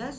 10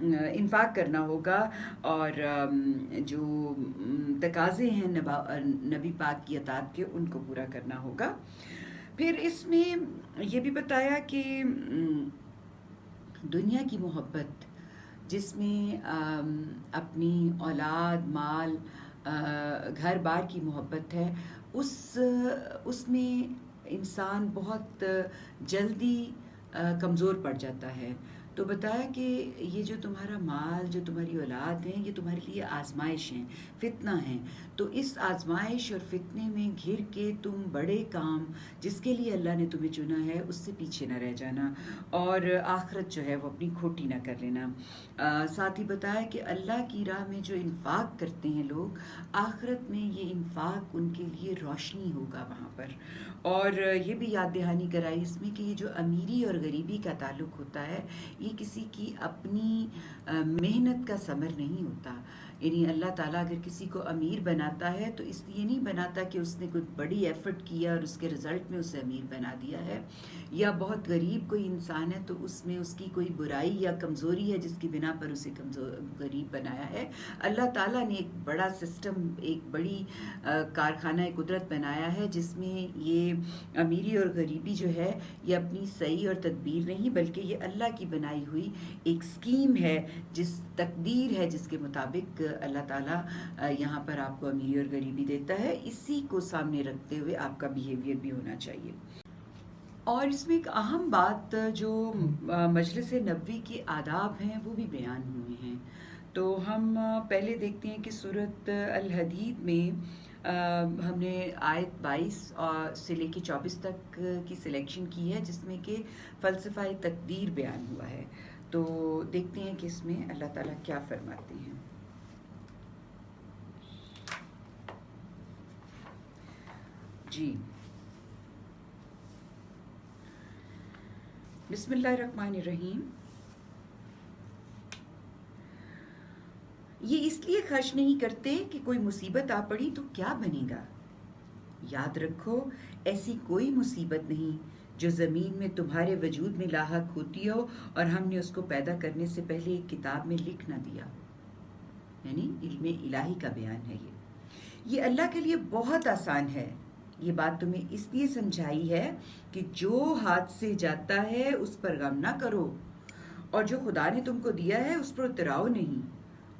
انفاق کرنا ہوگا، اور جو تقاضے ہیں نبی پاک کی اطاعت کے ان کو پورا کرنا ہوگا۔ پھر اس میں یہ بھی بتایا کہ دنیا کی محبت جس میں اپنی اولاد، مال، گھر بار کی محبت ہے، اس میں انسان بہت جلدی کمزور پڑ جاتا ہے۔ تو بتایا کہ یہ جو تمہارا مال، جو تمہاری اولاد ہیں، یہ تمہارے لیے آزمائش ہیں، فتنہ ہیں۔ تو اس آزمائش اور فتنے میں گھر کے تم بڑے کام جس کے لیے اللہ نے تمہیں چنا ہے اس سے پیچھے نہ رہ جانا، اور آخرت جو ہے وہ اپنی کھوٹی نہ کر لینا۔ ساتھ ہی بتایا کہ اللہ کی راہ میں جو انفاق کرتے ہیں لوگ، آخرت میں یہ انفاق ان کے لیے روشنی ہوگا وہاں پر۔ اور یہ بھی یاد دہانی کرائی اس میں کہ یہ جو امیری اور غریبی کا تعلق ہوتا ہے، یہ کسی کی اپنی محنت کا ثمر نہیں ہوتا۔ یعنی اللہ تعالیٰ اگر کسی کو امیر بناتا ہے تو اس لیے نہیں بناتا کہ اس نے کوئی بڑی ایفرٹ کیا اور اس کے رزلٹ میں اسے امیر بنا دیا ہے، یا بہت غریب کوئی انسان ہے تو اس میں اس کی کوئی برائی یا کمزوری ہے جس کی بنا پر اسے غریب بنایا ہے۔ اللہ تعالیٰ نے ایک بڑا سسٹم، ایک بڑی کارخانہ قدرت بنایا ہے جس میں یہ امیری اور غریبی جو ہے یہ اپنی صحیح اور تدبیر نہیں، بلکہ یہ اللہ کی بنائی ہوئی ایک سکیم ہے، جس تقدیر ہے جس کے مطابق اللہ تعالیٰ یہاں پر آپ کو امیری اور غریبی دیتا ہے۔ اسی کو سامنے رکھتے ہوئے آپ کا بیہیویئر بھی ہونا چاہیے۔ اور اس میں ایک اہم بات جو مجلس نبوی کے آداب ہیں وہ بھی بیان ہوئے ہیں۔ تو ہم پہلے دیکھتے ہیں کہ سورۃ الحدید میں ہم نے آیت 22 سے لے کے 24 تک کی سلیکشن کی ہے، جس میں کہ فلسفہ تقدیر بیان ہوا ہے۔ تو دیکھتے ہیں کہ اس میں اللہ تعالیٰ کیا فرماتے ہیں۔ جی، بسم اللہ الرحمن الرحیم۔ یہ اس لیے خرچ نہیں کرتے کہ کوئی مصیبت آ پڑی تو کیا بنے گا۔ یاد رکھو ایسی کوئی مصیبت نہیں جو زمین میں تمہارے وجود میں لاحق ہوتی ہو اور ہم نے اس کو پیدا کرنے سے پہلے ایک کتاب میں لکھ نہ دیا۔ یعنی علم الہی کا بیان ہے یہ اللہ کے لیے بہت آسان ہے۔ یہ بات تمہیں اس لیے سمجھائی ہے کہ جو ہاتھ سے جاتا ہے اس پر غم نہ کرو، اور جو خدا نے تم کو دیا ہے اس پر اتراؤ نہیں۔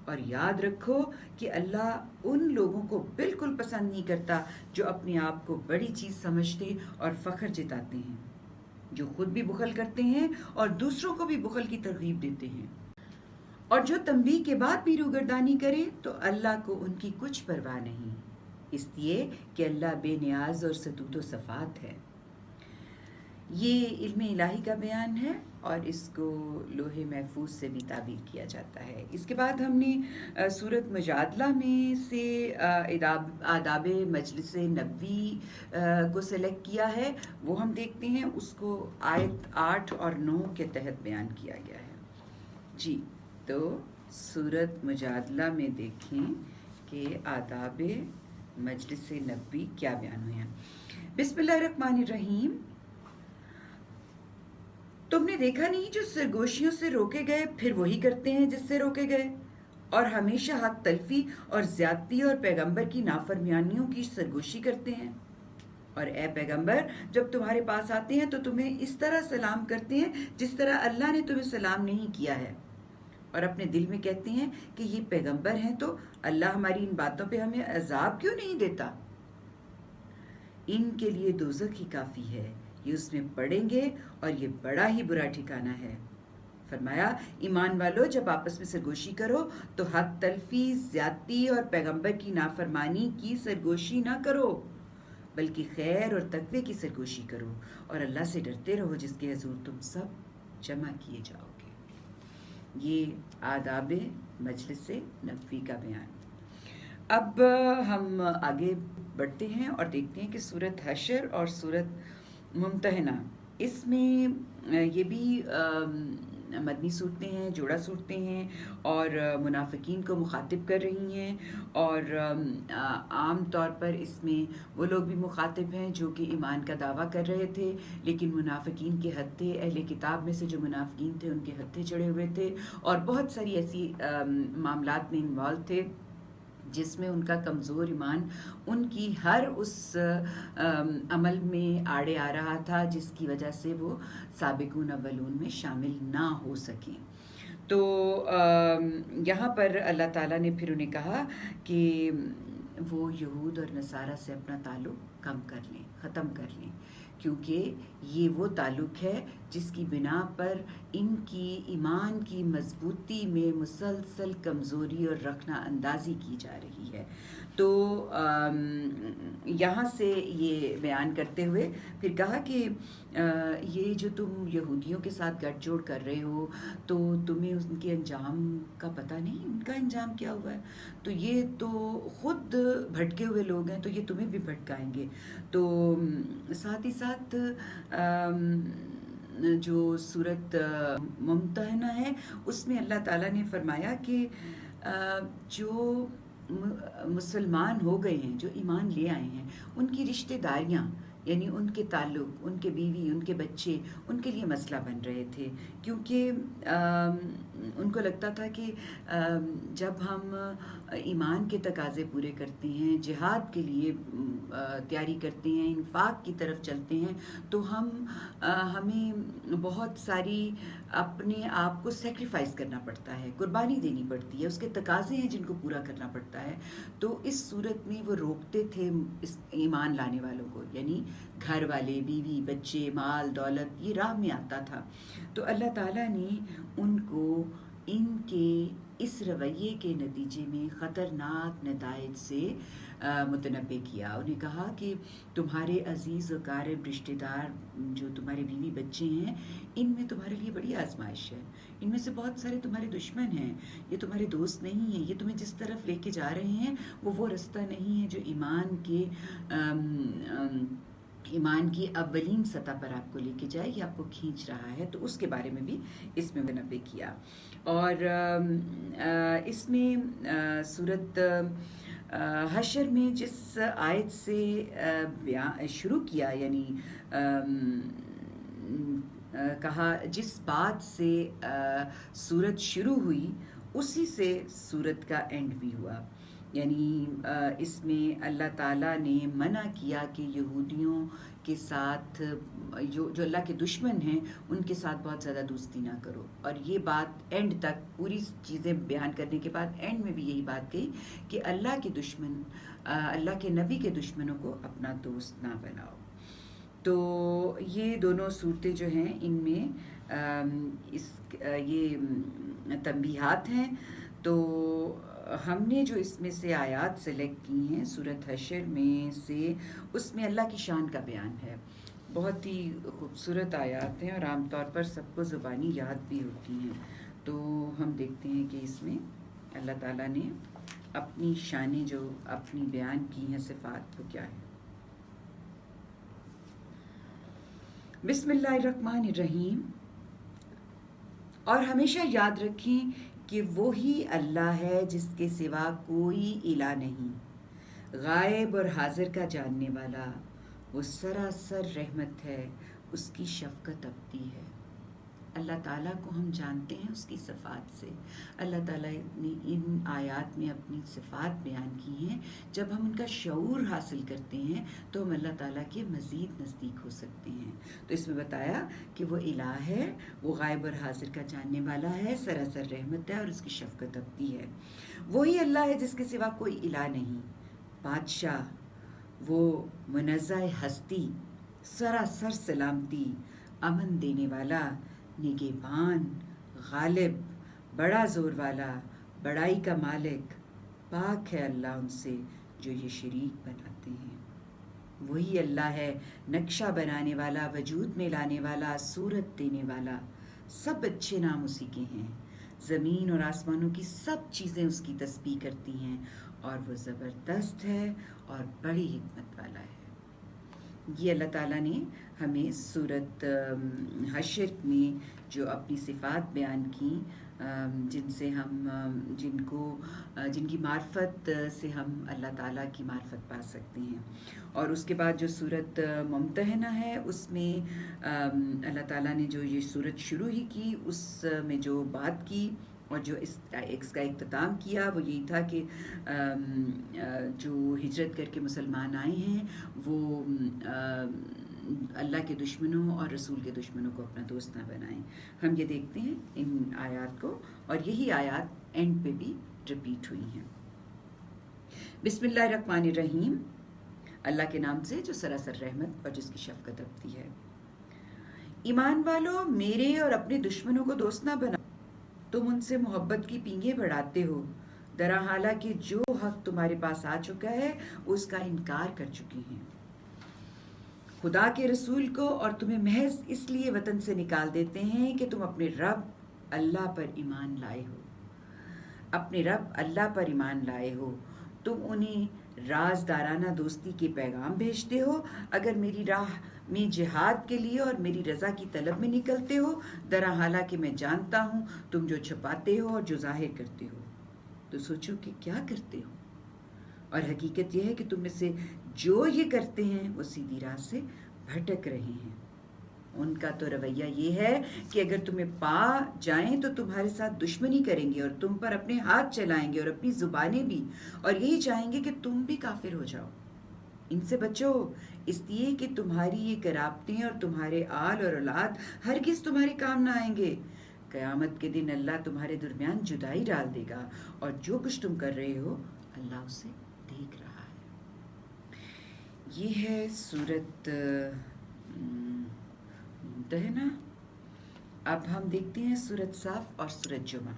اور یاد رکھو کہ اللہ ان لوگوں کو بالکل پسند نہیں کرتا جو اپنے آپ کو بڑی چیز سمجھتے اور فخر جتاتے ہیں، جو خود بھی بخل کرتے ہیں اور دوسروں کو بھی بخل کی ترغیب دیتے ہیں، اور جو تنبیہ کے بعد بھی روگردانی کرے تو اللہ کو ان کی کچھ پرواہ نہیں، اس لیے کہ اللہ بے نیاز اور ستوت و صفات ہے۔ یہ علم الہی کا بیان ہے اور اس کو لوح محفوظ سے بھی تعبیر کیا جاتا ہے۔ اس کے بعد ہم نے سورۃ مجادلہ میں سے آداب مجلس نبوی کو سلیکٹ کیا ہے، وہ ہم دیکھتے ہیں۔ اس کو آیت 8 اور 9 کے تحت بیان کیا گیا ہے۔ جی، تو سورۃ مجادلہ میں دیکھیں کہ آداب مجلس نبوی کیا بیان ہوئے ہیں۔ بسم اللہ الرحمن الرحیم۔ تم نے دیکھا نہیں جو سرگوشیوں سے روکے گئے پھر وہی کرتے ہیں جس سے روکے گئے، اور ہمیشہ حق تلفی اور زیادتی اور پیغمبر کی نافرمانیوں کی سرگوشی کرتے ہیں۔ اور اے پیغمبر جب تمہارے پاس آتے ہیں تو تمہیں اس طرح سلام کرتے ہیں جس طرح اللہ نے تمہیں سلام نہیں کیا ہے، اور اپنے دل میں کہتے ہیں کہ یہ پیغمبر ہیں تو اللہ ہماری ان باتوں پہ ہمیں عذاب کیوں نہیں دیتا۔ ان کے لیے دوزخ ہی کافی ہے، یہ اس میں پڑیں گے اور یہ بڑا ہی برا ٹھکانہ ہے۔ فرمایا ایمان والو جب آپس میں سرگوشی کرو تو حق تلفی، زیادتی اور پیغمبر کی نافرمانی کی سرگوشی نہ کرو، بلکہ خیر اور تقوی کی سرگوشی کرو، اور اللہ سے ڈرتے رہو جس کے حضور تم سب جمع کیے جاؤ گے۔ یہ آداب مجلس نبوی کا بیان۔ اب ہم آگے بڑھتے ہیں اور دیکھتے ہیں کہ سورۃ حشر اور سورۃ ممتحنہ، اس میں یہ بھی مدنی صورتیں ہیں، جوڑا صورتیں ہیں، اور منافقین کو مخاطب کر رہی ہیں، اور عام طور پر اس میں وہ لوگ بھی مخاطب ہیں جو کہ ایمان کا دعویٰ کر رہے تھے، لیکن منافقین کے ہتھے، اہل کتاب میں سے جو منافقین تھے ان کے ہتھے چڑھے ہوئے تھے، اور بہت ساری ایسی معاملات میں انوالو تھے جس میں ان کا کمزور ایمان ان کی ہر اس عمل میں آڑے آ رہا تھا جس کی وجہ سے وہ سابقون اولون میں شامل نہ ہو سکیں۔ تو یہاں پر اللہ تعالیٰ نے پھر انہیں کہا کہ وہ یہود اور نصارہ سے اپنا تعلق کم کر لیں، ختم کر لیں، کیونکہ یہ وہ تعلق ہے جس کی بنا پر ان کی ایمان کی مضبوطی میں مسلسل کمزوری اور رخنہ اندازی کی جا رہی ہے۔ تو یہاں سے یہ بیان کرتے ہوئے پھر کہا کہ یہ جو تم یہودیوں کے ساتھ گٹھ جوڑ کر رہے ہو تو تمہیں ان کے انجام کا پتہ نہیں، ان کا انجام کیا ہوا ہے، تو یہ تو خود بھٹکے ہوئے لوگ ہیں، تو یہ تمہیں بھی بھٹکائیں گے۔ تو ساتھ ہی ساتھ جو سورت ممتحنہ ہے اس میں اللہ تعالیٰ نے فرمایا کہ جو مسلمان ہو گئے ہیں، جو ایمان لے آئے ہیں، ان کی رشتہ داریاں، یعنی ان کے تعلق، ان کے بیوی، ان کے بچے ان کے لیے مسئلہ بن رہے تھے، کیونکہ ان کو لگتا تھا کہ جب ہم ایمان کے تقاضے پورے کرتے ہیں، جہاد کے لیے تیاری کرتے ہیں، انفاق کی طرف چلتے ہیں، تو ہمیں بہت ساری اپنے آپ کو سیکریفائز کرنا پڑتا ہے، قربانی دینی پڑتی ہے، اس کے تقاضے ہیں جن کو پورا کرنا پڑتا ہے۔ تو اس صورت میں وہ روکتے تھے اس ایمان لانے والوں کو، یعنی گھر والے، بیوی، بچے، مال، دولت، یہ راہ میں آتا تھا۔ تو اللہ تعالیٰ نے ان کو ان کے اس رویے کے نتیجے میں خطرناک نتائج سے متنبع کیا۔ انہیں کہا کہ تمہارے عزیز و قارب رشتہ دار جو تمہارے بیوی بچے ہیں، ان میں تمہارے لیے بڑی آزمائش ہے، ان میں سے بہت سارے تمہارے دشمن ہیں، یہ تمہارے دوست نہیں ہیں، یہ تمہیں جس طرف لے کے جا رہے ہیں وہ رستہ نہیں ہے جو ایمان کی اولین سطح پر آپ کو لے کے جائے، یہ آپ کو کھینچ رہا ہے۔ تو اس کے بارے میں بھی اس میں منبع کیا۔ اور اس میں سورت حشر میں جس آیت سے شروع کیا، یعنی کہا جس بات سے سورت شروع ہوئی اسی سے سورت کا اینڈ بھی ہوا، یعنی اس میں اللہ تعالیٰ نے منع کیا کہ یہودیوں کے ساتھ جو اللہ کے دشمن ہیں ان کے ساتھ بہت زیادہ دوستی نہ کرو، اور یہ بات اینڈ تک پوری چیزیں بیان کرنے کے بعد اینڈ میں بھی یہی بات کہی کہ اللہ کے دشمن، اللہ کے نبی کے دشمنوں کو اپنا دوست نہ بناؤ۔ تو یہ دونوں صورتیں جو ہیں ان میں یہ تنبیہات ہیں۔ تو ہم نے جو اس میں سے آیات سلیکٹ کی ہیں سورت حشر میں سے، اس میں اللہ کی شان کا بیان ہے، بہت ہی خوبصورت آیات ہیں اور عام طور پر سب کو زبانی یاد بھی ہوتی ہیں۔ تو ہم دیکھتے ہیں کہ اس میں اللہ تعالیٰ نے اپنی شانیں جو اپنی بیان کی ہیں صفات وہ کیا ہے۔ بسم اللہ الرحمن الرحیم۔ اور ہمیشہ یاد رکھیں کہ وہی اللہ ہے جس کے سوا کوئی الہ نہیں، غائب اور حاضر کا جاننے والا، وہ سراسر رحمت ہے، اس کی شفقت ابدی ہے۔ اللہ تعالیٰ کو ہم جانتے ہیں اس کی صفات سے۔ اللہ تعالیٰ نے ان آیات میں اپنی صفات بیان کی ہیں، جب ہم ان کا شعور حاصل کرتے ہیں تو ہم اللہ تعالیٰ کے مزید نزدیک ہو سکتے ہیں۔ تو اس میں بتایا کہ وہ الہ ہے، وہ غائب اور حاضر کا جاننے والا ہے، سراسر رحمت ہے اور اس کی شفقت ابدی ہے۔ وہی اللہ ہے جس کے سوا کوئی الہ نہیں، بادشاہ، وہ منزہ ہستی، سراسر سلامتی، امن دینے والا، نگہبان، غالب، بڑا زور والا، بڑائی کا مالک، پاک ہے اللہ ان سے جو یہ شریک بناتے ہیں۔ وہی اللہ ہے نقشہ بنانے والا، وجود میں لانے والا، صورت دینے والا، سب اچھے نام اسی کے ہیں۔ زمین اور آسمانوں کی سب چیزیں اس کی تسبیح کرتی ہیں، اور وہ زبردست ہے اور بڑی حکمت والا ہے۔ یہ اللہ تعالیٰ نے ہمیں سورت حشر میں جو اپنی صفات بیان کی، جن سے ہم جن کی معرفت سے ہم اللہ تعالیٰ کی معرفت پا سکتے ہیں. اور اس کے بعد جو سورت ممتحنہ ہے اس میں اللہ تعالیٰ نے جو یہ سورت شروع ہی کی، اس میں جو بات کی اور جو اس کا اختتام کیا وہ یہی تھا کہ جو ہجرت کر کے مسلمان آئے ہیں وہ اللہ کے دشمنوں اور رسول کے دشمنوں کو اپنا دوست نہ بنائیں. ہم یہ دیکھتے ہیں ان آیات کو، اور یہی آیات اینڈ پہ بھی ریپیٹ ہوئی ہیں. بسم اللہ الرحمن الرحیم، اللہ کے نام سے جو سراسر رحمت اور جس کی شفقت رکھتی ہے. ایمان والو، میرے اور اپنے دشمنوں کو دوست نہ بناؤ. تم ان سے محبت کی پینگیں بڑھاتے ہو، درا حالانکہ جو حق تمہارے پاس آ چکا ہے اس کا انکار کر چکی ہیں. خدا کے رسول کو اور تمہیں محض اس لیے وطن سے نکال دیتے ہیں کہ تم اپنے رب اللہ پر ایمان لائے ہو. اپنے رب اللہ پر ایمان لائے ہو. تم انہیں رازدارانہ دوستی کے پیغام بھیجتے ہو. اگر میری راہ میں جہاد کے لیے اور میری رضا کی طلب میں نکلتے ہو، درا حالانکہ میں جانتا ہوں تم جو چھپاتے ہو اور جو ظاہر کرتے ہو تو سوچو کہ کیا کرتے ہو، اور حقیقت یہ ہے کہ تم میں سے جو یہ کرتے ہیں وہ سیدھی راہ سے بھٹک رہے ہیں. ان کا تو رویہ یہ ہے کہ اگر تمہیں پا جائیں تو تمہارے ساتھ دشمنی کریں گے اور تم پر اپنے ہاتھ چلائیں گے اور اپنی زبانیں بھی، اور یہی چاہیں گے کہ تم بھی کافر ہو جاؤ. ان سے بچو، اس لیے کہ تمہاری یہ قرابتیں اور تمہارے آل اور اولاد ہرگز تمہارے کام نہ آئیں گے. قیامت کے دن اللہ تمہارے درمیان جدائی ڈال دے گا، اور جو کچھ تم کر رہے ہو اللہ اسے دیکھ رہا ہے. یہ ہے سورت ممتحنہ. اب ہم دیکھتے ہیں سورت صف اور سورت جمعہ.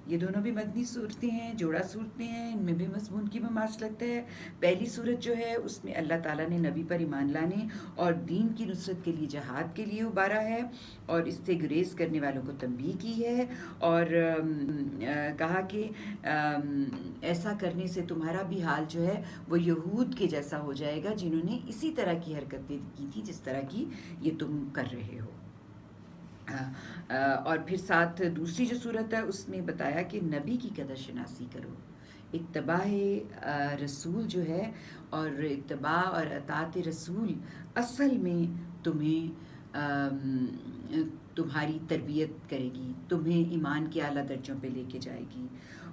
یہ دونوں بھی مدنی صورتیں ہیں، جوڑا صورتیں ہیں، ان میں بھی مضمون کی مماثلت ہے. پہلی صورت جو ہے اس میں اللہ تعالیٰ نے نبی پر ایمان لانے اور دین کی نصرت کے لیے جہاد کے لیے ابھارا ہے، اور اس سے گریز کرنے والوں کو تنبیہ کی ہے، اور کہا کہ ایسا کرنے سے تمہارا بھی حال جو ہے وہ یہود کے جیسا ہو جائے گا، جنہوں نے اسی طرح کی حرکتیں کی تھی جس طرح کی یہ تم کر رہے ہو. اور پھر ساتھ دوسری جو صورت ہے اس میں بتایا کہ نبی کی قدر شناسی کرو. اتباع رسول جو ہے اور اتباع اور اطاعت رسول اصل میں تمہیں تمہاری تربیت کرے گی، تمہیں ایمان کے اعلیٰ درجوں پہ لے کے جائے گی.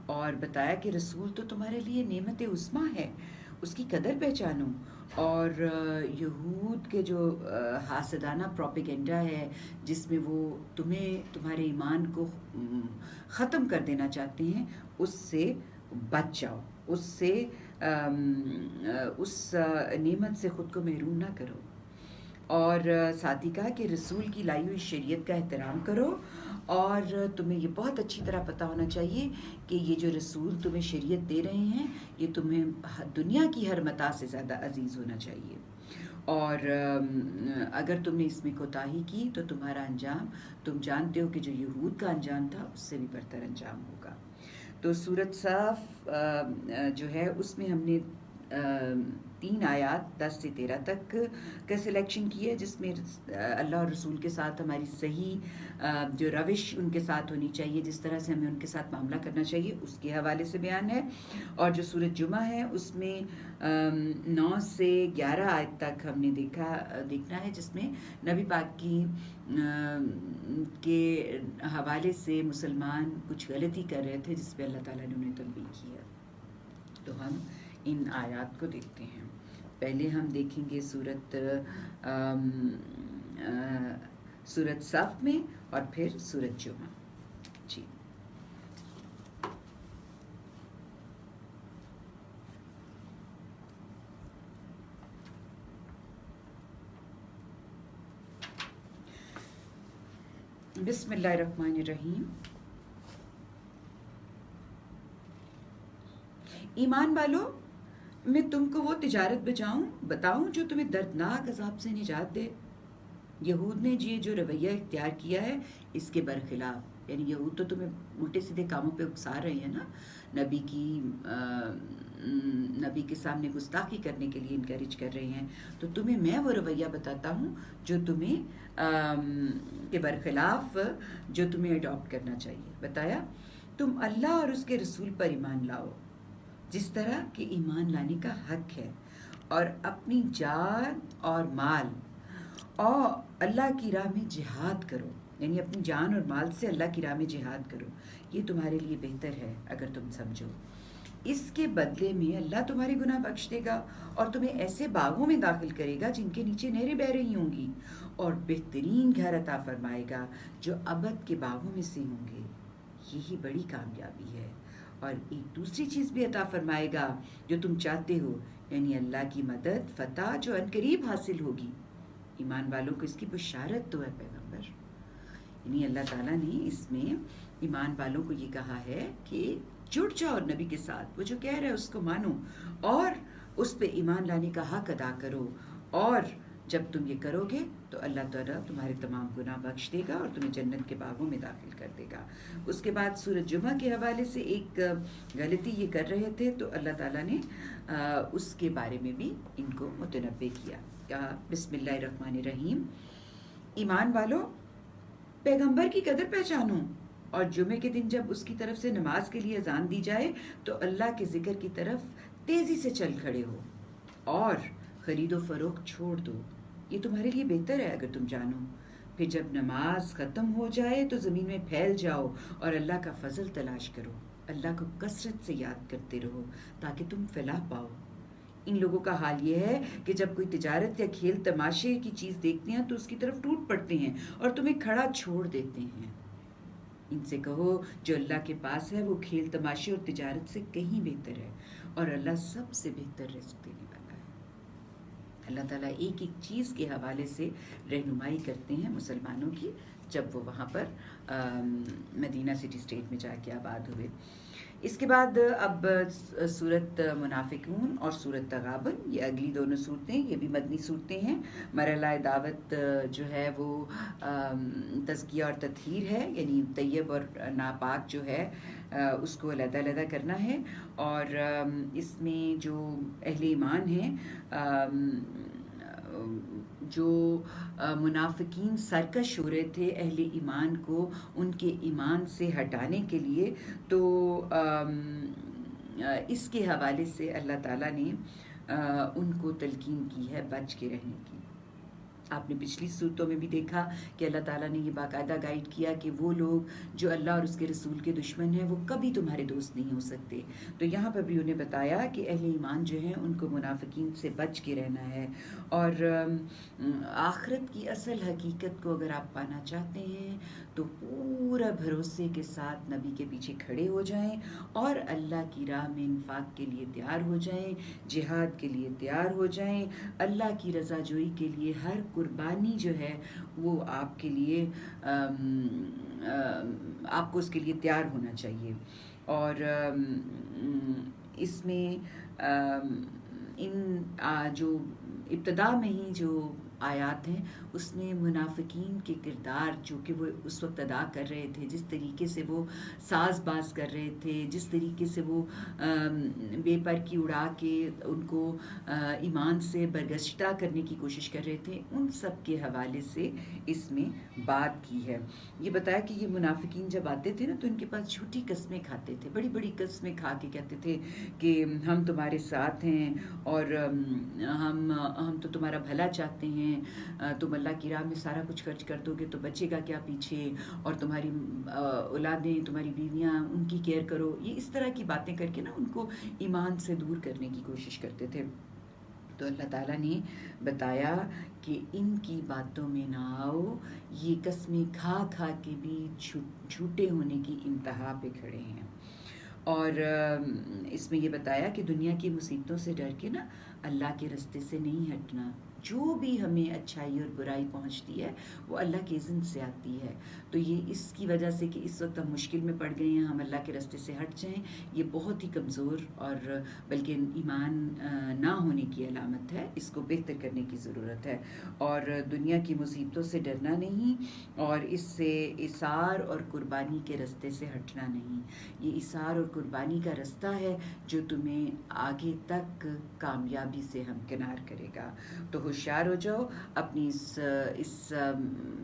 اور بتایا کہ رسول تو تمہارے لیے نعمت عظمیٰ ہے، اس کی قدر پہچانو. اور یہود کے جو حاسدانہ پروپیگنڈا ہے جس میں وہ تمہارے ایمان کو ختم کر دینا چاہتے ہیں، اس سے بچ جاؤ، اس سے اس نعمت سے خود کو محروم نہ کرو. اور ساتھ ہی کہا کہ رسول کی لائی ہوئی شریعت کا احترام کرو، اور تمہیں یہ بہت اچھی طرح پتہ ہونا چاہیے کہ یہ جو رسول تمہیں شریعت دے رہے ہیں یہ تمہیں دنیا کی ہر متاع سے زیادہ عزیز ہونا چاہیے. اور اگر تم نے اس میں کوتاہی کی تو تمہارا انجام تم جانتے ہو کہ جو یہود کا انجام تھا اس سے بھی برتر انجام ہوگا. تو سورت صف جو ہے اس میں ہم نے 3 آیات 10 سے 13 تک کا سلیکشن کی ہے، جس میں اللہ اور رسول کے ساتھ ہماری صحیح جو روش ان کے ساتھ ہونی چاہیے، جس طرح سے ہمیں ان کے ساتھ معاملہ کرنا چاہیے اس کے حوالے سے بیان ہے. اور جو سورت جمعہ ہے اس میں 9 سے 11 آیت تک ہم نے دیکھنا ہے، جس میں نبی پاک کے حوالے سے مسلمان کچھ غلطی کر رہے تھے جس پہ اللہ تعالیٰ نے انہیں تنبیہ کی ہے. تو ہم ان آیات کو دیکھتے ہیں. پہلے ہم دیکھیں گے سورت صف میں اور پھر سورت جمعہ. جی بسم اللہ الرحمن الرحیم. ایمان والو، میں تم کو وہ تجارت بتاؤں جو تمہیں دردناک عذاب سے نجات دے. یہود نے جو رویہ اختیار کیا ہے اس کے برخلاف یعنی یہود تو تمہیں الٹے سیدھے کاموں پہ اکسا رہے ہیں نا، نبی کے سامنے گستاخی کرنے کے لیے انکریج کر رہے ہیں، تو تمہیں میں وہ رویہ بتاتا ہوں جو تمہیں کے برخلاف جو تمہیں اڈاپٹ کرنا چاہیے۔ بتایا تم اللہ اور اس کے رسول پر ایمان لاؤ جس طرح کہ ایمان لانے کا حق ہے، اور اپنی جان اور مال اور اللہ کی راہ میں جہاد کرو، یعنی اپنی جان اور مال سے اللہ کی راہ میں جہاد کرو، یہ تمہارے لیے بہتر ہے اگر تم سمجھو۔ اس کے بدلے میں اللہ تمہارے گناہ بخش دے گا اور تمہیں ایسے باغوں میں داخل کرے گا جن کے نیچے نہریں بہہ رہی ہوں گی، اور بہترین گھر عطا فرمائے گا جو ابد کے باغوں میں سے ہوں گے۔ یہی بڑی کامیابی ہے، اور ایک دوسری چیز بھی عطا فرمائے گا جو تم چاہتے ہو، یعنی اللہ کی مدد فتح جو عنقریب حاصل ہوگی۔ ایمان والوں کو اس کی بشارت دو ہے پیغمبر۔ یعنی اللہ تعالیٰ نے اس میں ایمان والوں کو یہ کہا ہے کہ جڑ جاؤ نبی کے ساتھ، وہ جو کہہ رہے اس کو مانو اور اس پہ ایمان لانے کا حق ادا کرو، اور جب تم یہ کرو گے تو اللہ تعالیٰ تمہارے تمام گناہ بخش دے گا اور تمہیں جنت کے باغوں میں داخل کر دے گا۔ اس کے بعد سورۃ جمعہ کے حوالے سے ایک غلطی یہ کر رہے تھے، تو اللہ تعالیٰ نے اس کے بارے میں بھی ان کو متنبہ کیا، کہا بسم اللہ الرحمن الرحیم، ایمان والو پیغمبر کی قدر پہچانو، اور جمعے کے دن جب اس کی طرف سے نماز کے لیے اذان دی جائے تو اللہ کے ذکر کی طرف تیزی سے چل کھڑے ہو اور خرید و فروخت چھوڑ دو، یہ تمہارے لیے بہتر ہے اگر تم جانو۔ پھر جب نماز ختم ہو جائے تو زمین میں پھیل جاؤ اور اللہ کا فضل تلاش کرو، اللہ کو کثرت سے یاد کرتے رہو تاکہ تم فلاح پاؤ۔ ان لوگوں کا حال یہ ہے کہ جب کوئی تجارت یا کھیل تماشے کی چیز دیکھتے ہیں تو اس کی طرف ٹوٹ پڑتے ہیں اور تمہیں کھڑا چھوڑ دیتے ہیں۔ ان سے کہو جو اللہ کے پاس ہے وہ کھیل تماشے اور تجارت سے کہیں بہتر ہے، اور اللہ سب سے بہتر رزق دینے والا ہے۔ اللہ تعالیٰ ایک ایک چیز کے حوالے سے رہنمائی کرتے ہیں مسلمانوں کی جب وہ وہاں پر مدینہ سٹی اسٹیٹ میں جا کے آباد ہوئے۔ اس کے بعد اب سورت منافقون اور سورت تغابن، یہ اگلی دونوں صورتیں، یہ بھی مدنی صورتیں ہیں۔ مرحلہ دعوت جو ہے وہ تزکیہ اور تطہیر ہے، یعنی طیب اور ناپاک جو ہے اس کو علیحدہ علیحدہ کرنا ہے، اور اس میں جو اہل ایمان ہیں، جو منافقین سرکش ہو رہے تھے اہل ایمان کو ان کے ایمان سے ہٹانے کے لیے، تو اس کے حوالے سے اللہ تعالیٰ نے ان کو تلقین کی ہے بچ کے رہنے کی۔ آپ نے پچھلی صورتوں میں بھی دیکھا کہ اللہ تعالیٰ نے یہ باقاعدہ گائیڈ کیا کہ وہ لوگ جو اللہ اور اس کے رسول کے دشمن ہیں وہ کبھی تمہارے دوست نہیں ہو سکتے، تو یہاں پر بھی انہیں بتایا کہ اہل ایمان جو ہیں ان کو منافقین سے بچ کے رہنا ہے، اور آخرت کی اصل حقیقت کو اگر آپ پانا چاہتے ہیں تو پورا بھروسے کے ساتھ نبی کے پیچھے کھڑے ہو جائیں اور اللہ کی راہ میں انفاق کے لیے تیار ہو جائیں، جہاد کے لیے تیار ہو جائیں، اللہ کی رضا جوئی کے لیے ہر قربانی جو ہے وہ آپ کے لیے آپ کو اس کے لیے تیار ہونا چاہیے۔ اور اس میں ان جو ابتدا میں ہی جو آیات ہیں اس میں منافقین کے کردار جو کہ وہ اس وقت ادا کر رہے تھے، جس طریقے سے وہ ساز باز کر رہے تھے، جس طریقے سے وہ بے پر کی اڑا کے ان کو ایمان سے برگشتہ کرنے کی کوشش کر رہے تھے، ان سب کے حوالے سے اس میں بات کی ہے۔ یہ بتایا کہ یہ منافقین جب آتے تھے نا تو ان کے پاس جھوٹی قسمیں کھاتے تھے، بڑی بڑی قسمیں کھا کے کہتے تھے کہ ہم تمہارے ساتھ ہیں اور ہم تو تمہارا بھلا چاہتے ہیں، تم اللہ کی راہ میں سارا کچھ خرچ کر دو گے تو بچے گا کیا پیچھے، اور تمہاری اولادیں، تمہاری بیویاں، ان کی کیئر کرو، یہ اس طرح کی باتیں کر کے نا ان کو ایمان سے دور کرنے کی کوشش کرتے تھے۔ تو اللہ تعالیٰ نے بتایا کہ ان کی باتوں میں نہ آؤ، یہ قسمیں کھا کھا کے بھی جھوٹے ہونے کی انتہا پہ کھڑے ہیں۔ اور اس میں یہ بتایا کہ دنیا کی مصیبتوں سے ڈر کے نا اللہ کے رستے سے نہیں ہٹنا، جو بھی ہمیں اچھائی اور برائی پہنچتی ہے وہ اللہ کے اذن سے آتی ہے. تو یہ اس کی وجہ سے کہ اس وقت ہم مشکل میں پڑ گئے ہیں، ہم اللہ کے راستے سے ہٹ جائیں، یہ بہت ہی کمزور اور بلکہ ایمان نہ ہونے کی علامت ہے. اس کو بہتر کرنے کی ضرورت ہے، اور دنیا کی مصیبتوں سے ڈرنا نہیں، اور اس سے اثار اور قربانی کے راستے سے ہٹنا نہیں. یہ اثار اور قربانی کا رستہ ہے جو تمہیں آگے تک کامیابی سے ہمکنار کرے گا. تو ہوشیار ہو جاؤ اپنی اس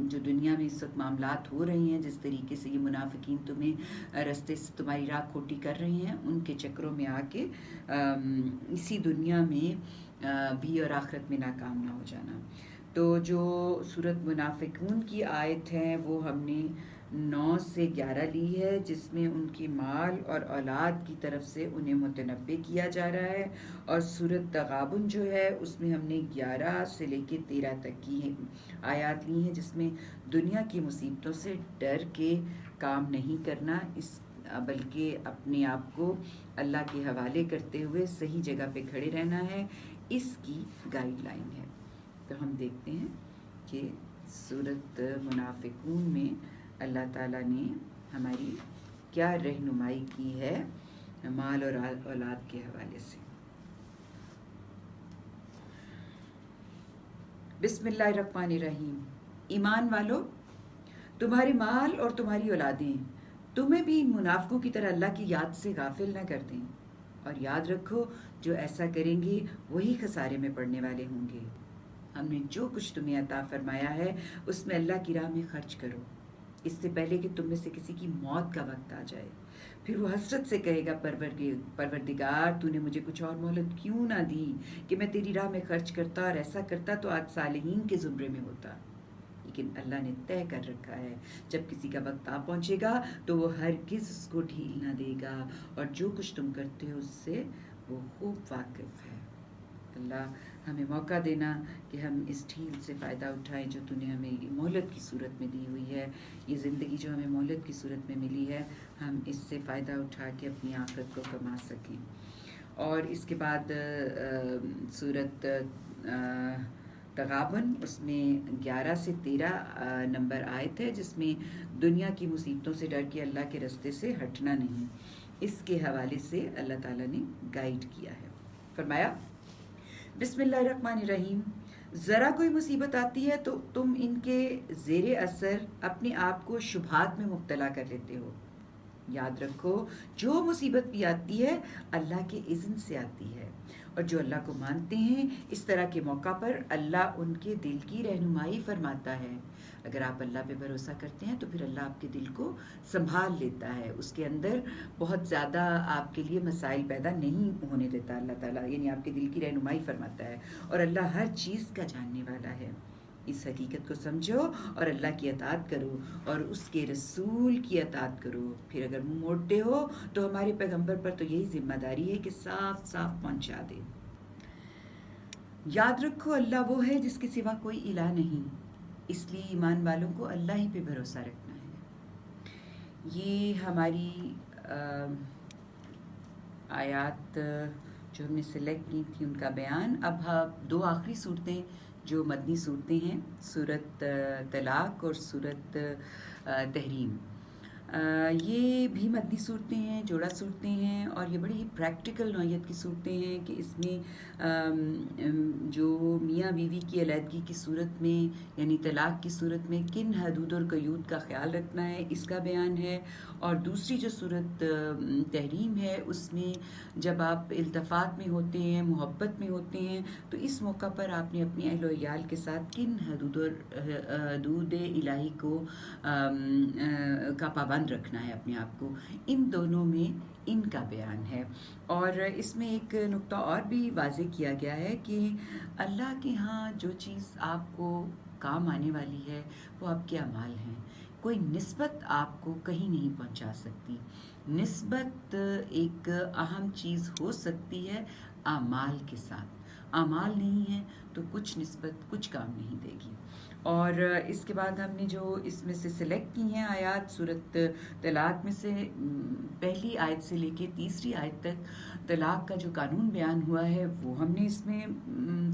جو دنیا میں اس وقت معاملات ہو رہے ہیں، جس طریقے سے یہ منافقین تمہیں رستے سے تمہاری راہ کھوٹی کر رہے ہیں، ان کے چکروں میں آ کے اسی دنیا میں بھی اور آخرت میں ناکام نہ ہو جانا. تو جو سورۃ منافقون کی آیت ہے وہ ہم نے 9 سے 11 لی ہے، جس میں ان کی مال اور اولاد کی طرف سے انہیں متنبع کیا جا رہا ہے. اور سورۃ تغابن جو ہے اس میں ہم نے 11 سے لے کے 13 تک کی آیات لی ہیں، جس میں دنیا کی مصیبتوں سے ڈر کے کام نہیں کرنا، بلکہ اپنے آپ کو اللہ کے حوالے کرتے ہوئے صحیح جگہ پہ کھڑے رہنا ہے. اس کی گائیڈ لائن ہے. تو ہم دیکھتے ہیں کہ سورۃ منافقون میں اللہ تعالیٰ نے ہماری کیا رہنمائی کی ہے مال اور اولاد کے حوالے سے. بسم اللہ الرحمن الرحیم. ایمان والو، تمہارے مال اور تمہاری اولادیں تمہیں بھی منافقوں کی طرح اللہ کی یاد سے غافل نہ کر دیں، اور یاد رکھو جو ایسا کریں گے وہی خسارے میں پڑنے والے ہوں گے. ہم نے جو کچھ تمہیں عطا فرمایا ہے اس میں اللہ کی راہ میں خرچ کرو، اس سے پہلے کہ تم میں سے کسی کی موت کا وقت آ جائے. پھر وہ حسرت سے کہے گا پروردگار تو نے مجھے کچھ اور مہلت کیوں نہ دی کہ میں تیری راہ میں خرچ کرتا، اور ایسا کرتا تو آج صالحین کے زمرے میں ہوتا. لیکن اللہ نے طے کر رکھا ہے جب کسی کا وقت آ پہنچے گا تو وہ ہرگز اس کو ڈھیل نہ دے گا، اور جو کچھ تم کرتے ہو اس سے وہ خوب واقف ہے. اللہ ہمیں موقع دینا کہ ہم اس ڈھیل سے فائدہ اٹھائیں جو تو نے ہمیں مہلت کی صورت میں دی ہوئی ہے. یہ زندگی جو ہمیں مہلت کی صورت میں ملی ہے، ہم اس سے فائدہ اٹھا کے اپنی آخرت کو کما سکیں. اور اس کے بعد سورۃ تغابن، اس میں 11 سے 13 نمبر آیت ہے، جس میں دنیا کی مصیبتوں سے ڈر کے اللہ کے راستے سے ہٹنا نہیں، اس کے حوالے سے اللہ تعالیٰ نے گائیڈ کیا ہے. فرمایا بسم اللہ الرحمن الرحیم. ذرا کوئی مصیبت آتی ہے تو تم ان کے زیر اثر اپنے آپ کو شبہات میں مبتلا کر لیتے ہو. یاد رکھو جو مصیبت بھی آتی ہے اللہ کے اذن سے آتی ہے، اور جو اللہ کو مانتے ہیں اس طرح کے موقع پر اللہ ان کے دل کی رہنمائی فرماتا ہے. اگر آپ اللہ پہ بھروسہ کرتے ہیں تو پھر اللہ آپ کے دل کو سنبھال لیتا ہے، اس کے اندر بہت زیادہ آپ کے لیے مسائل پیدا نہیں ہونے دیتا اللہ تعالیٰ، یعنی آپ کے دل کی رہنمائی فرماتا ہے. اور اللہ ہر چیز کا جاننے والا ہے. اس حقیقت کو سمجھو اور اللہ کی اطاعت کرو اور اس کے رسول کی اطاعت کرو. پھر اگر منہ موڑتے ہو تو ہمارے پیغمبر پر تو یہی ذمہ داری ہے کہ صاف صاف پہنچا دے. یاد رکھو اللہ وہ ہے جس کے سوا کوئی الہ نہیں، اس لیے ایمان والوں کو اللہ ہی پہ بھروسہ رکھنا ہے. یہ ہماری آیات جو ہم نے سلیکٹ کی تھی ان کا بیان. اب ہم 2 آخری صورتیں جو مدنی صورتیں ہیں، سورۃ طلاق اور سورۃ تحریم، یہ بھی مدنی صورتیں ہیں، جوڑا صورتیں ہیں، اور یہ بڑی ہی پریکٹیکل نوعیت کی صورتیں ہیں کہ اس میں جو میاں بیوی کی علیحدگی کی صورت میں یعنی طلاق کی صورت میں کن حدود اور قیود کا خیال رکھنا ہے اس کا بیان ہے. اور دوسری جو صورت تحریم ہے اس میں جب آپ التفات میں ہوتے ہیں، محبت میں ہوتے ہیں، تو اس موقع پر آپ نے اپنے اہل و عیال کے ساتھ کن حدود الہی کو کا پابند رکھنا ہے اپنے آپ کو. ان دونوں میں ان کا بیان ہے. اور اس میں ایک نقطہ اور بھی واضح کیا گیا ہے کہ اللہ کے ہاں جو چیز آپ کو کام آنے والی ہے وہ آپ کے اعمال ہیں. کوئی نسبت آپ کو کہیں نہیں پہنچا سکتی. نسبت ایک اہم چیز ہو سکتی ہے اعمال کے ساتھ، اعمال نہیں ہیں تو کچھ نسبت کچھ کام نہیں دے گی۔ اور اس کے بعد ہم نے جو اس میں سے سلیکٹ کی ہیں آیات سورۃ طلاق میں سے پہلی آیت سے لے کے تیسری آیت تک طلاق کا جو قانون بیان ہوا ہے وہ ہم نے اس میں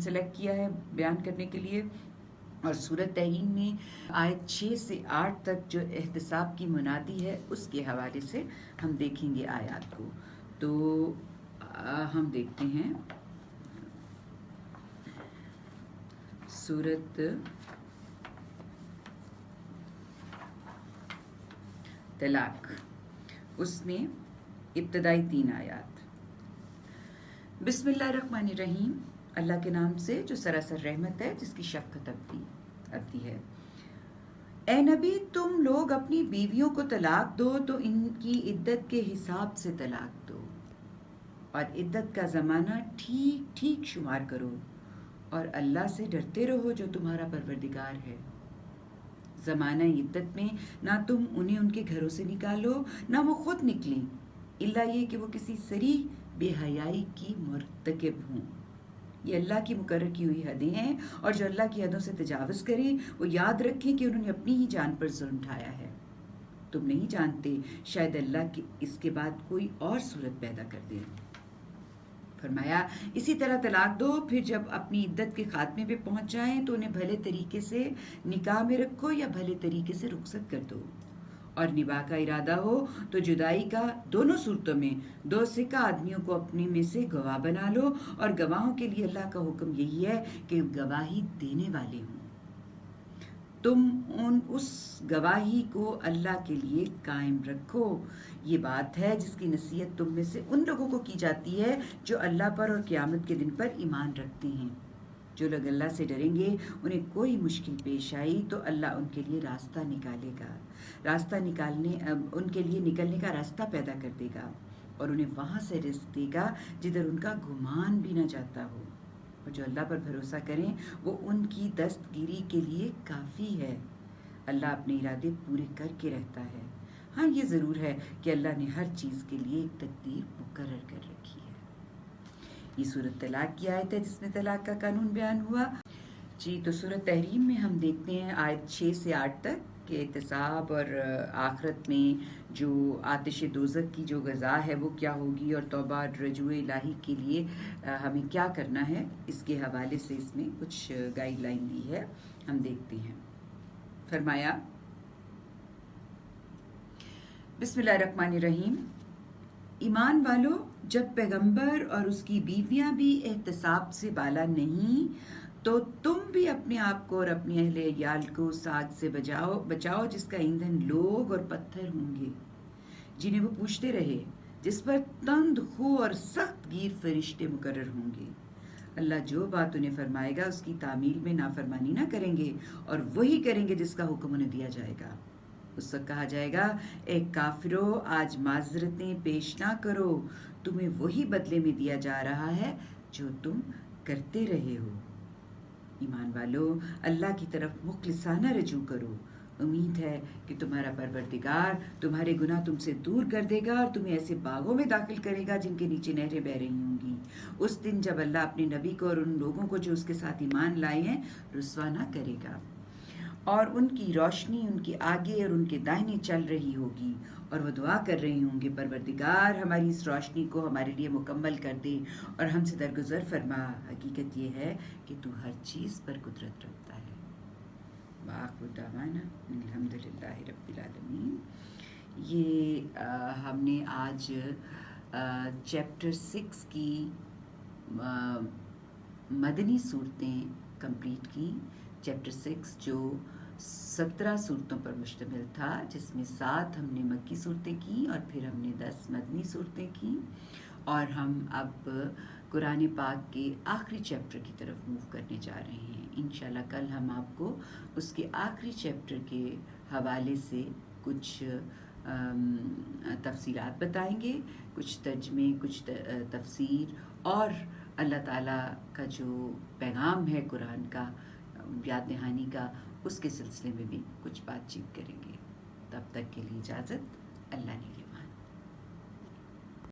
سلیکٹ کیا ہے بیان کرنے کے لیے۔ اور سورۃ تحریم میں آیت 6 سے 8 تک جو احتساب کی منادی ہے اس کے حوالے سے ہم دیکھیں گے آیات کو۔ تو ہم دیکھتے ہیں سورۃ طلاق، اس میں ابتدائی 3 آیات۔ بسم اللہ الرحمن الرحیم، اللہ کے نام سے جو سراسر رحمت ہے، جس کی شفقت ابدی ہے۔ اے نبی، تم لوگ اپنی بیویوں کو طلاق دو تو ان کی عدت کے حساب سے طلاق دو، اور عدت کا زمانہ ٹھیک ٹھیک شمار کرو، اور اللہ سے ڈرتے رہو جو تمہارا پروردگار ہے۔ زمانہ عدت میں نہ تم انہیں ان کے گھروں سے نکالو نہ وہ خود نکلیں، الا یہ کہ وہ کسی صریح بے حیائی کی مرتکب ہوں۔ یہ اللہ کی مقرر کی ہوئی حدیں ہیں، اور جو اللہ کی حدوں سے تجاوز کریں وہ یاد رکھیں کہ انہوں نے اپنی ہی جان پر ظلم ڈھایا ہے۔ تم نہیں جانتے شاید اللہ کی اس کے بعد کوئی اور صورت پیدا کر دے۔ فرمایا اسی طرح طلاق دو، پھر جب اپنی عدت کے خاتمے پہ پہنچ جائیں تو انہیں بھلے طریقے سے نکاح میں رکھو یا بھلے طریقے سے رخصت کر دو، اور نباہ کا ارادہ ہو تو جدائی کا دونوں صورتوں میں 2 سکہ آدمیوں کو اپنے میں سے گواہ بنا لو، اور گواہوں کے لیے اللہ کا حکم یہی ہے کہ گواہی دینے والے ہوں۔ تم اس گواہی کو اللہ کے لیے قائم رکھو۔ یہ بات ہے جس کی نصیحت تم میں سے ان لوگوں کو کی جاتی ہے جو اللہ پر اور قیامت کے دن پر ایمان رکھتے ہیں۔ جو لوگ اللہ سے ڈریں گے انہیں کوئی مشکل پیش آئی تو اللہ ان کے لیے راستہ نکالے گا، ان کے لیے نکلنے کا راستہ پیدا کر دے گا، اور انہیں وہاں سے رزق دے گا جدھر ان کا گمان بھی نہ جاتا ہو۔ اور جو اللہ پر بھروسہ کریں وہ ان کی دستگیری کے لیے کافی ہے۔ اللہ اپنے ارادے پورے کر کے رہتا ہے۔ ہاں یہ ضرور ہے کہ اللہ نے ہر چیز کے لیے ایک تقدیر مقرر کر رکھی ہے۔ یہ سورۃ طلاق کی آیت ہے جس میں طلاق کا قانون بیان ہوا۔ جی تو سورۃ تحریم میں ہم دیکھتے ہیں آیت 6 سے 8 تک کہ احتساب اور آخرت میں جو آتش دوزخ کی جو غذا ہے وہ کیا ہوگی، اور توبہ اور رجوع الہی کے لیے ہمیں کیا کرنا ہے، اس کے حوالے سے اس میں کچھ گائیڈ لائن دی ہے، ہم دیکھتے ہیں۔ فرمایا بسم اللہ الرحمن الرحیم، ایمان والو، جب پیغمبر اور اس کی بیویاں بھی احتساب سے بالا نہیں تو تم بھی اپنے آپ کو اور اپنے اہل عیال کو اس آگ سے بچاؤ جس کا ایندھن لوگ اور پتھر ہوں گے، جنہیں وہ پوچھتے رہے، جس پر تند خو اور سخت گیر فرشتے مقرر ہوں گے۔ اللہ جو بات انہیں فرمائے گا اس کی تعمیل میں نافرمانی نہ کریں گے، اور وہی کریں گے جس کا حکم انہیں دیا جائے گا۔ اس وقت کہا جائے گا، اے کافرو، آج معذرتیں پیش نہ کرو، تمہیں وہی بدلے میں دیا جا رہا ہے جو تم کرتے رہے ہو۔ ایمان والو، اللہ کی طرف مخلصانہ رجوع کرو، امید ہے کہ تمہارا پروردگار تمہارے گناہ تم سے دور کر دے گا اور تمہیں ایسے باغوں میں داخل کرے گا جن کے نیچے نہریں بہہ رہی ہوں گی، اس دن جب اللہ اپنے نبی کو اور ان لوگوں کو جو اس کے ساتھ ایمان لائے ہیں رسوا نہ کرے گا، اور ان کی روشنی ان کے آگے اور ان کے دائیں چل رہی ہوگی، اور وہ دعا کر رہے ہوں گے، پروردگار ہماری اس روشنی کو ہمارے لیے مکمل کر دے اور ہم سے درگزر فرما، حقیقت یہ ہے کہ تو ہر چیز پر قدرت رکھتا ہے۔ وآخر دعوانا الحمدللہ رب العالمین۔ یہ ہم نے آج چیپٹر 6 کی مدنی صورتیں کمپلیٹ کی۔ چیپٹر 6 جو 17 صورتوں پر مشتمل تھا، جس میں 7 ہم نے مکی صورتیں کی اور پھر ہم نے 10 مدنی صورتیں کی، اور ہم اب قرآن پاک کے آخری چیپٹر کی طرف موو کرنے جا رہے ہیں۔ انشاءاللہ کل ہم آپ کو اس کے آخری چیپٹر کے حوالے سے کچھ تفصیلات بتائیں گے، کچھ ترجمے، کچھ تفسیر، اور اللہ تعالیٰ کا جو پیغام ہے قرآن کا، یاد دہانی کا، اس کے سلسلے میں بھی کچھ بات چیت کریں گے۔ تب تک کے لیے اجازت، اللہ نے